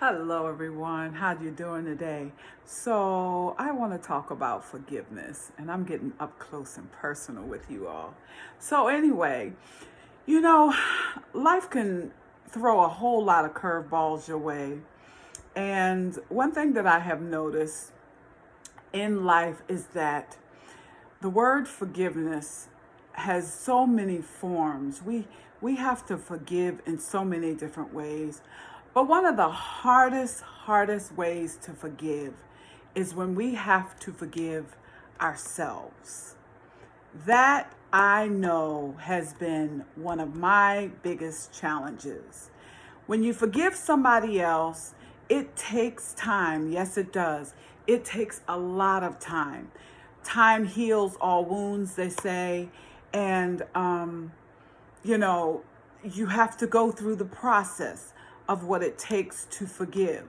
Hello everyone, how you doing today? So I want to talk about forgiveness, and I'm getting up close and personal with you all. So anyway, you know, life can throw a whole lot of curveballs your way. And one thing that I have noticed in life is that the word forgiveness has so many forms. We have to forgive in so many different ways. But one of the hardest ways to forgive is when we have to forgive ourselves. That I know has been one of my biggest challenges. When you forgive somebody else, it takes time. Yes, it does. It takes a lot of time. Time heals all wounds, they say. And, you know, you have to go through the process of what it takes to forgive.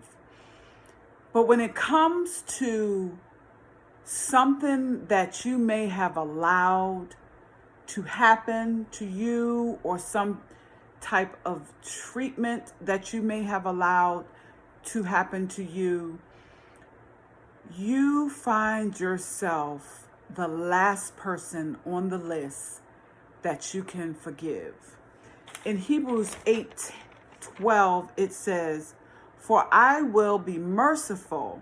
But when it comes to something that you may have allowed to happen to you, or some type of treatment that you may have allowed to happen to you, you find yourself the last person on the list that you can forgive. In Hebrews 8:12, it says, "For I will be merciful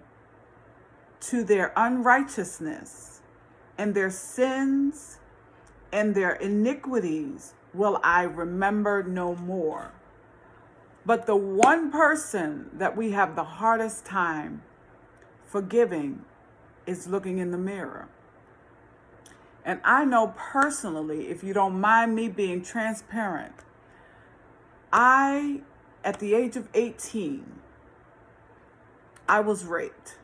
to their unrighteousness, and their sins and their iniquities will I remember no more." But the one person that we have the hardest time forgiving is looking in the mirror. And I know personally, if you don't mind me being transparent, at the age of 18, I was raped.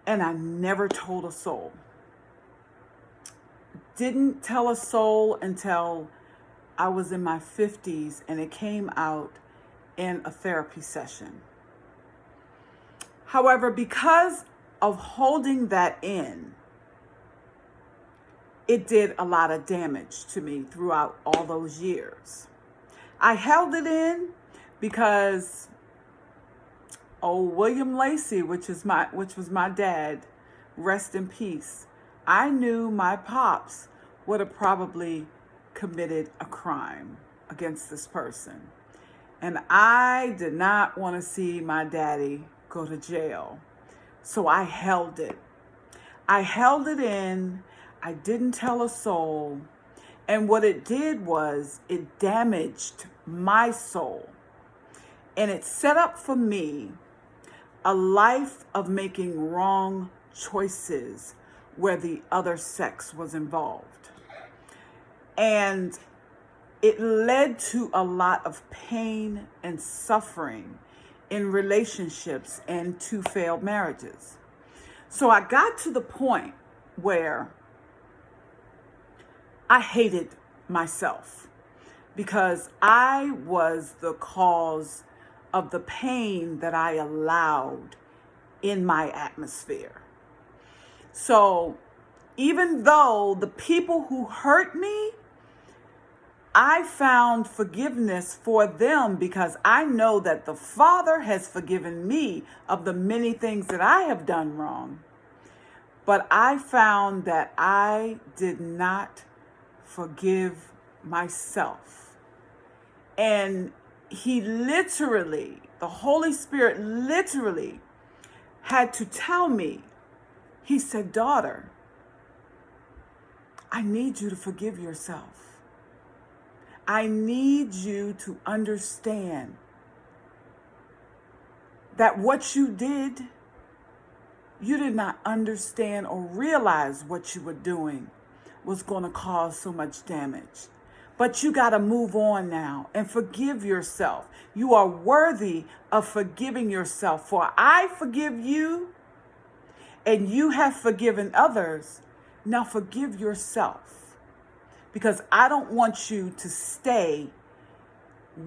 And I never told a soul. Didn't tell a soul until I was in my 50s, and it came out in a therapy session. However, because of holding that in, it did a lot of damage to me throughout all those years. I held it in because William Lacey, which was my dad, rest in peace, I knew my pops would have probably committed a crime against this person. And I did not want to see my daddy go to jail. So I held it. I held it in. I didn't tell a soul. And what it did was it damaged my soul. And it set up for me a life of making wrong choices where the other sex was involved. And it led to a lot of pain and suffering in relationships and to failed marriages. So I got to the point where I hated myself because I was the cause of the pain that I allowed in my atmosphere. So even though the people who hurt me, I found forgiveness for them because I know that the Father has forgiven me of the many things that I have done wrong. But I found that I did not forgive myself. And the Holy Spirit literally had to tell me, he said, "Daughter, I need you to forgive yourself. I need you to understand that what you did not understand or realize what you were doing was going to cause so much damage. But you got to move on now and forgive yourself. You are worthy of forgiving yourself. For I forgive you, and you have forgiven others. Now forgive yourself. Because I don't want you to stay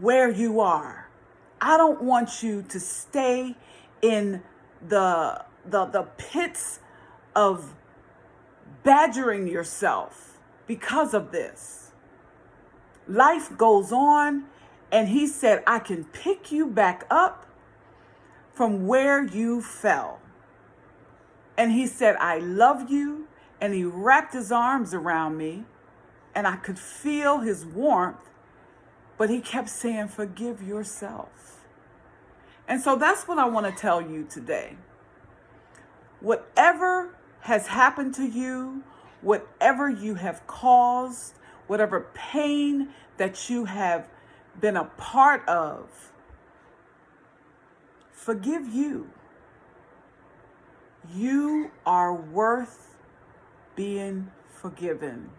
where you are. I don't want you to stay in the pits of badgering yourself because of this. Life goes on, And he said, I can pick you back up from where you fell. And he said, I love you. And he wrapped his arms around me, and I could feel his warmth, but he kept saying, forgive yourself. And so that's what I want to tell you today. Whatever has happened to you, whatever you have caused, whatever pain that you have been a part of, forgive you. You are worth being forgiven.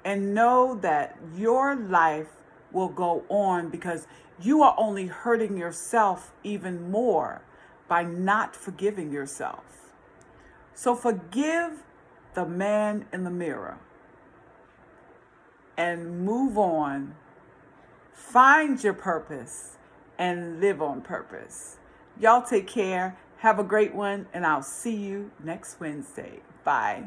And know that your life will go on, because you are only hurting yourself even more by not forgiving yourself. So forgive the man in the mirror and move on. Find your purpose and live on purpose. Y'all take care. Have a great one, and I'll see you next Wednesday. Bye.